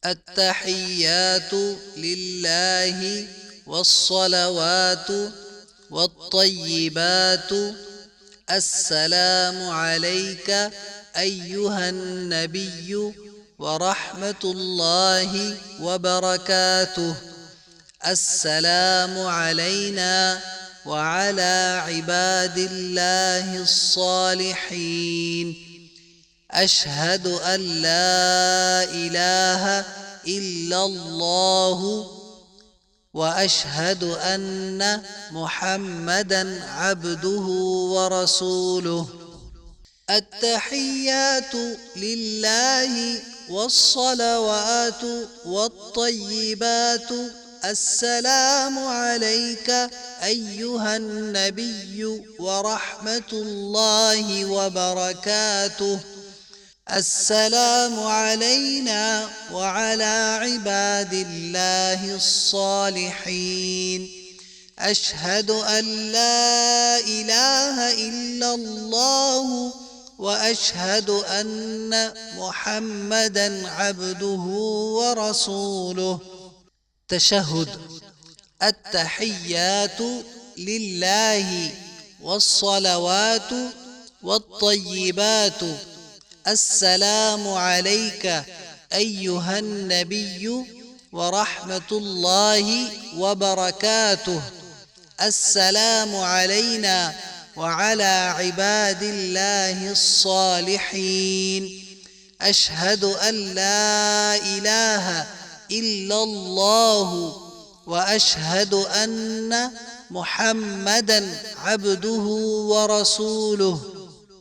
التحيات لله والصلوات والطيبات. السلام عليك أيها النبي ورحمة الله وبركاته. السلام علينا وعلى عباد الله الصالحين. أشهد أن لا إله إلا الله وأشهد أن محمدًا عبده ورسوله. التحيات لله والصلوات والطيبات. السلام عليك أيها النبي ورحمة الله وبركاته. السلام علينا وعلى عباد الله الصالحين. أشهد أن لا إله إلا الله وأشهد أن محمدًا عبده ورسوله. تشهد. التحيات لله والصلوات والطيبات. السلام عليك أيها النبي ورحمة الله وبركاته. السلام علينا وعلى عباد الله الصالحين. أشهد أن لا إله إلا الله وأشهد أن محمدًا عبده ورسوله.